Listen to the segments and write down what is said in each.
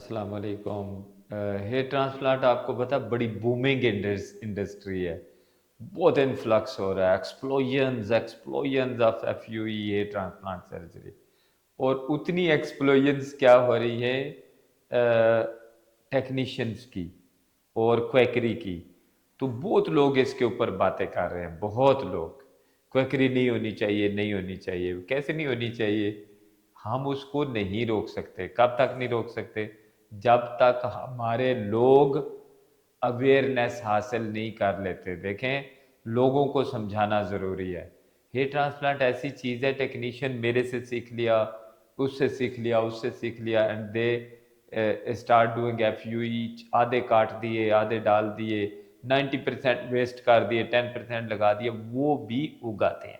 अस्सलाम वालेकुम। Hair transplant आपको पता है बड़ी बूमिंग इंडस्ट्री है। बहुत इन्फ्लक्स हो रहा है, explosions explosions of FUE hair transplant surgery. और उतनी एक्सप्लोजन्स क्या हो रही है टेक्नीशियंस की और क्वैकरी की। तो बहुत लोग इसके ऊपर बातें कर रहे हैं, बहुत लोग। क्वैकरी नहीं होनी चाहिए, नहीं होनी चाहिए। कैसे नहीं होनी चाहिए? हम उसको नहीं रोक सकते। कब तक नहीं रोक सकते? जब तक हमारे लोग अवेयरनेस हासिल नहीं कर लेते। देखें, लोगों को समझाना ज़रूरी है। हेयर ट्रांसप्लांट ऐसी चीज़ है, टेक्नीशियन मेरे से सीख लिया, उससे सीख लिया, उससे सीख लिया, and they start doing F you each. आधे काट दिए, आधे डाल दिए, 90% वेस्ट कर दिए, 10% लगा दिए, वो भी उगाते हैं।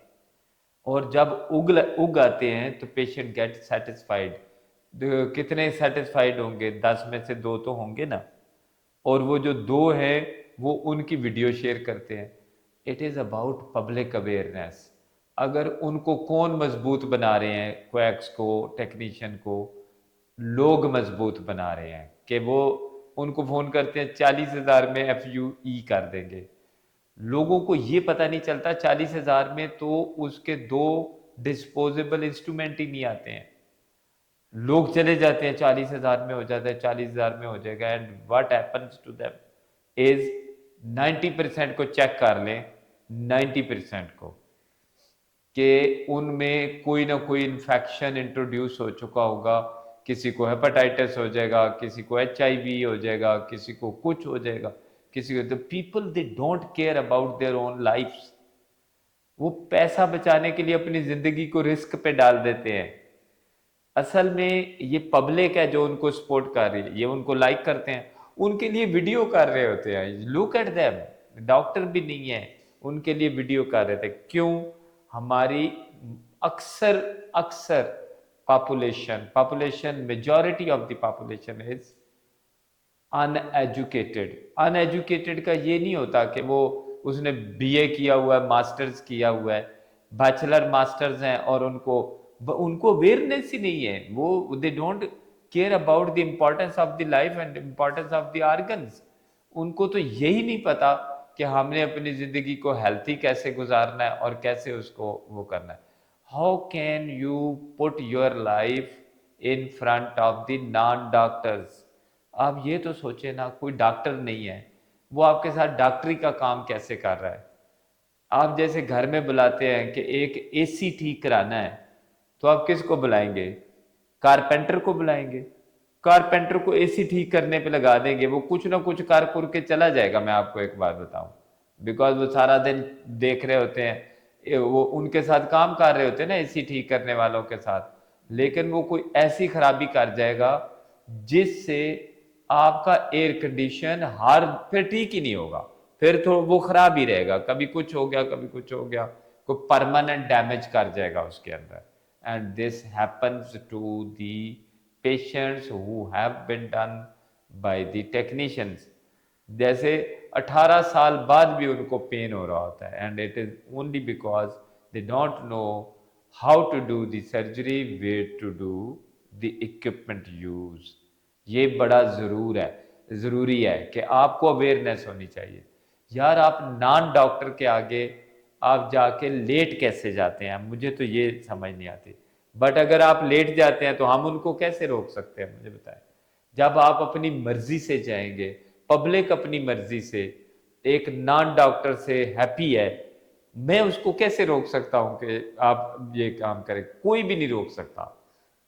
और जब उग आते हैं तो पेशेंट गेट सेटिस्फाइड। कितने सेटिस्फाइड होंगे? 10 में से 2 तो होंगे ना। और वो जो 2 है वो उनकी वीडियो शेयर करते हैं। It is about public awareness. अगर उनको कौन मजबूत बना रहे हैं, क्वैक्स को, टेक्नीशियन को, लोग मजबूत बना रहे हैं कि वो उनको फ़ोन करते हैं 40,000 में एफ यू ई कर देंगे। लोगों को ये पता नहीं चलता 40,000 में तो उसके 2 डिस्पोजेबल इंस्ट्रूमेंट ही नहीं आते हैं। लोग चले जाते हैं 40,000 में हो जाता है, 40,000 में हो जाएगा, and what happens to them is 90% को चेक कर लें, 90% को, कि उनमें कोई ना कोई इन्फेक्शन इंट्रोड्यूस हो चुका होगा। किसी को हेपेटाइटिस हो जाएगा, किसी को HIV हो जाएगा, किसी को कुछ हो जाएगा, किसी को। The people they don't care about their own lifes. वो पैसा बचाने के लिए अपनी जिंदगी को रिस्क पे डाल देते हैं। असल में ये पब्लिक है जो उनको सपोर्ट कर रही है, ये उनको लाइक करते हैं, उनके लिए वीडियो कर रहे होते हैं। Look at them. डॉक्टर भी नहीं है, उनके लिए वीडियो कर रहे थे। क्यों? हमारी अक्सर अक्सर population population majority of the population is uneducated. Uneducated का ये नहीं होता कि वो उसने BA किया हुआ है, मास्टर्स किया हुआ है, बैचलर मास्टर्स हैं, और उनको उनको अवेयरनेस ही नहीं है। वो दे don't care about the importance of the life and importance of the organs. उनको तो यही नहीं पता कि हमने अपनी जिंदगी को हेल्थी कैसे गुजारना है और कैसे उसको वो करना है। How can you put your life in front of the non doctors? आप ये तो सोचे ना, कोई डॉक्टर नहीं है, वो आपके साथ डॉक्टरी का काम कैसे कर रहा है? आप जैसे घर में बुलाते हैं कि एक AC ठीक कराना है, तो आप किसको बुलाएंगे? कारपेंटर को बुलाएंगे। कारपेंटर को AC ठीक करने पे लगा देंगे, वो कुछ ना कुछ कार कुर के चला जाएगा। मैं आपको एक बात बताऊं, बिकॉज वो सारा दिन देख रहे होते हैं, वो उनके साथ काम कर रहे होते हैं ना AC ठीक करने वालों के साथ। लेकिन वो कोई ऐसी खराबी कर जाएगा जिससे आपका एयर कंडीशन हर फिर ठीक ही नहीं होगा। फिर तो वो खराब ही रहेगा, कभी कुछ हो गया, कभी कुछ हो गया, कोई परमानेंट डैमेज कर जाएगा उसके अंदर। And this happens to the patients who have been done by the technicians. जैसे 18 साल बाद भी उनको पेन हो रहा होता है, and it is only because they don't know how to do the surgery, where to do the equipment use. ये बड़ा ज़रूरी है कि आपको अवेयरनेस होनी चाहिए। यार, आप नॉन डॉक्टर के आगे आप जाके लेट कैसे जाते हैं? मुझे तो ये समझ नहीं आती। बट अगर आप लेट जाते हैं तो हम उनको कैसे रोक सकते हैं? मुझे बताएं। जब आप अपनी मर्जी से जाएंगे, पब्लिक अपनी मर्जी से एक नॉन डॉक्टर से हैप्पी है, मैं उसको कैसे रोक सकता हूं कि आप ये काम करें? कोई भी नहीं रोक सकता,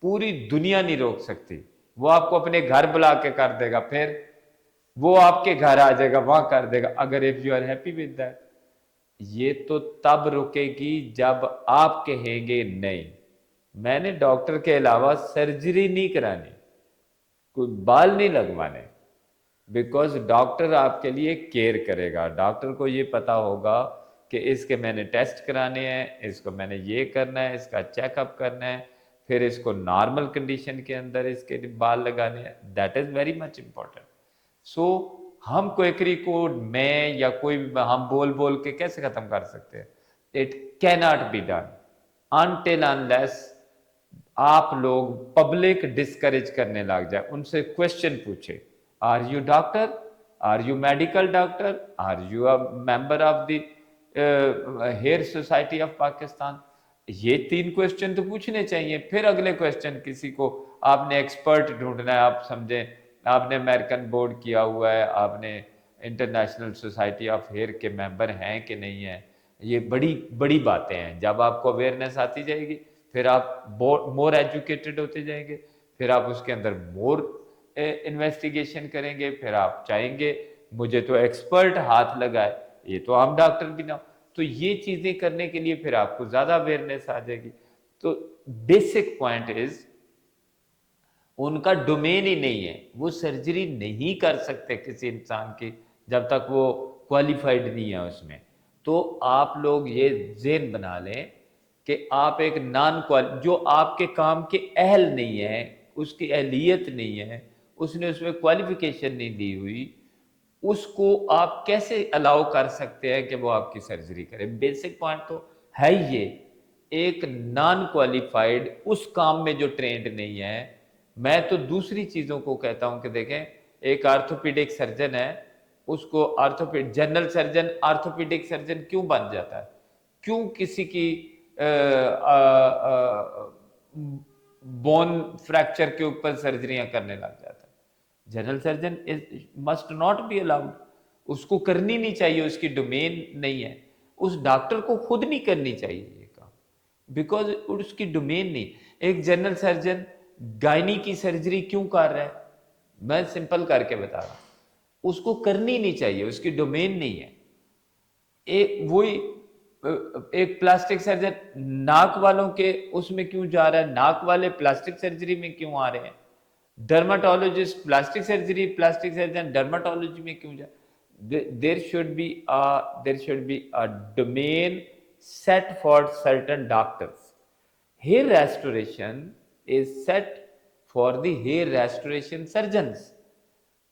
पूरी दुनिया नहीं रोक सकती। वो आपको अपने घर बुला के कर देगा, फिर वो आपके घर आ जाएगा, वहां कर देगा, अगर if you are happy with that. ये तो तब रुकेगी जब आप कहेंगे नहीं, मैंने डॉक्टर के अलावा सर्जरी नहीं करानी, कोई बाल नहीं लगवाने। बिकॉज डॉक्टर आपके लिए केयर करेगा। डॉक्टर को ये पता होगा कि इसके मैंने टेस्ट कराने हैं, इसको मैंने ये करना है, इसका चेकअप करना है, फिर इसको नॉर्मल कंडीशन के अंदर इसके बाल लगाने हैं। That is very much important. So हम क्वेकरी को, मैं या कोई भी, हम बोल बोल के कैसे खत्म कर सकते हैं? It cannot be done until unless आप लोग पब्लिक डिस्करेज करने लग जाए, उनसे क्वेश्चन पूछे, are you doctor, are you medical doctor, are you a member of the hair society of Pakistan. ये 3 क्वेश्चन तो पूछने चाहिए। फिर अगले क्वेश्चन किसी को आपने एक्सपर्ट ढूंढना है, आप समझें आपने अमेरिकन बोर्ड किया हुआ है, आपने इंटरनेशनल सोसाइटी ऑफ हेयर के मेंबर हैं कि नहीं है। ये बड़ी बड़ी बातें हैं। जब आपको अवेयरनेस आती जाएगी फिर आप मोर एजुकेटेड होते जाएंगे, फिर आप उसके अंदर मोर इन्वेस्टिगेशन करेंगे, फिर आप चाहेंगे मुझे तो एक्सपर्ट हाथ लगाए, ये तो आम डॉक्टर भी ना। तो ये चीजें करने के लिए फिर आपको ज्यादा अवेयरनेस आ जाएगी। तो बेसिक पॉइंट इज उनका डोमेन ही नहीं है, वो सर्जरी नहीं कर सकते किसी इंसान की जब तक वो क्वालिफाइड नहीं है उसमें। तो आप लोग ये ज़हन बना लें कि आप एक जो आपके काम के अहल नहीं है, उसकी अहलियत नहीं है, उसने उसमें क्वालिफिकेशन नहीं दी हुई, उसको आप कैसे अलाउ कर सकते हैं कि वो आपकी सर्जरी करे। बेसिक पॉइंट तो है ये, एक नॉन क्वालिफाइड उस काम में जो ट्रेंड नहीं है। मैं तो दूसरी चीजों को कहता हूं कि देखें, एक आर्थोपेडिक सर्जन है, उसको आर्थोपेड जनरल सर्जन आर्थोपेडिक सर्जन क्यों बन जाता है, क्यों किसी की बोन फ्रैक्चर के ऊपर सर्जरियां करने लग जाता है। General surgeon must not be allowed, उसको करनी नहीं चाहिए, उसकी डोमेन नहीं है, उस डॉक्टर को खुद नहीं करनी चाहिए ये काम, बिकॉज उसकी डोमेन नहीं। एक जनरल सर्जन गायनी की सर्जरी क्यों कर रहा है, मैं सिंपल करके बता रहा हूं, उसको करनी नहीं चाहिए, उसकी डोमेन नहीं है। एक प्लास्टिक सर्जन नाक वालों के उसमें क्यों जा रहा है, नाक वाले प्लास्टिक सर्जरी में क्यों आ रहे हैं, डर्माटोलॉजिस्ट प्लास्टिक सर्जन डर्माटोलॉजी में क्यों जा। There should be a domain set for certain doctors. Hair restoration is set for the hair restoration surgeons.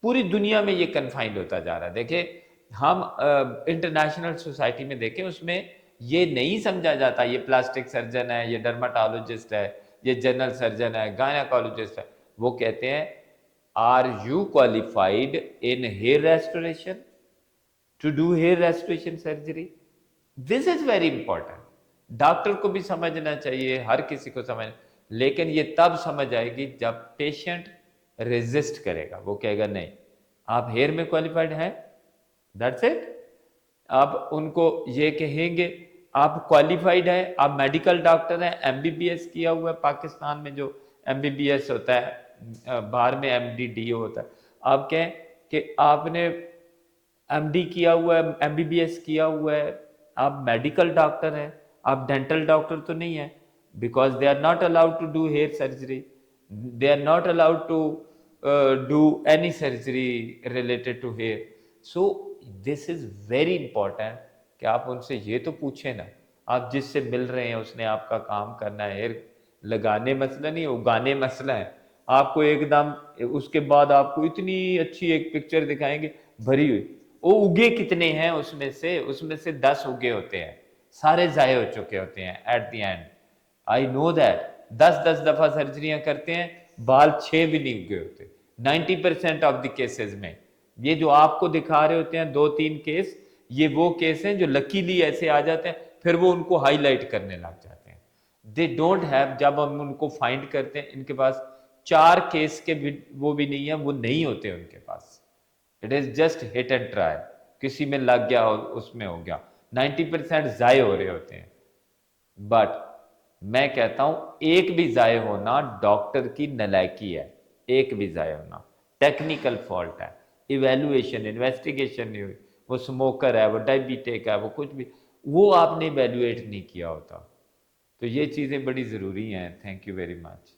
पूरी दुनिया में ये कन्फाइंड होता जा रहा है। देखिए हम इंटरनेशनल सोसाइटी में देखें, उसमें ये नहीं समझा जाता ये प्लास्टिक सर्जन है, ये डर्माटोलॉजिस्ट है, ये जनरल सर्जन है, गायनाकोलॉजिस्ट है। वो कहते हैं are you qualified in hair restoration to do hair restoration surgery. This is very important. Doctor को भी समझना चाहिए, हर किसी को समझ, लेकिन ये तब समझ आएगी जब पेशेंट रेजिस्ट करेगा, वो कहेगा नहीं आप हेयर में क्वालिफाइड हैं, दैट्स इट। आप उनको ये कहेंगे आप क्वालिफाइड है, आप मेडिकल डॉक्टर हैं, एमबीबीएस किया हुआ है, पाकिस्तान में जो एमबीबीएस होता है, बाहर में एमडीडीओ होता है, आप कहें कि आपने एमडी किया हुआ है, एमबीबीएस किया हुआ है, आप मेडिकल डॉक्टर हैं, आप डेंटल डॉक्टर तो नहीं है, because they are not allowed to do hair surgery, they are not allowed to do any surgery related to hair. So this is very important कि आप उनसे ये तो पूछे ना, आप जिससे मिल रहे हैं उसने आपका काम करना है, हेयर लगाने मसला नहीं, उगाने मसला है। आपको एकदम उसके बाद आपको इतनी अच्छी एक पिक्चर दिखाएंगे भरी हुई, वो उगे कितने हैं उसमें से 10 उगे होते हैं, सारे जाये हो चुके होते हैं at the end. I know that 10-10 दफा सर्जरियां करते हैं, बाल 6 भी नहीं उगे होते 90% ऑफ द केसेस में। ये जो आपको दिखा रहे होते हैं 2-3 केस, ये वो केस हैं जो लकीली ऐसे आ जाते हैं, फिर वो उनको हाईलाइट करने लग जाते हैं। दे डोंट हैव, जब हम उनको फाइंड करते हैं इनके पास 4 केस के भी वो भी नहीं है, वो नहीं होते उनके पास। It is just hit and try, किसी में लग गया हो उसमें हो गया, 90% जाये हो रहे होते हैं। बट मैं कहता हूं एक भी जाये होना डॉक्टर की नालायकी है, एक भी जाये होना टेक्निकल फॉल्ट है, इवेल्युएशन इन्वेस्टिगेशन नहीं हुई, वो स्मोकर है, वो डायबिटिक है, वो कुछ भी, वो आपने इवेल्युएट नहीं किया होता। तो ये चीज़ें बड़ी ज़रूरी हैं। Thank you very much.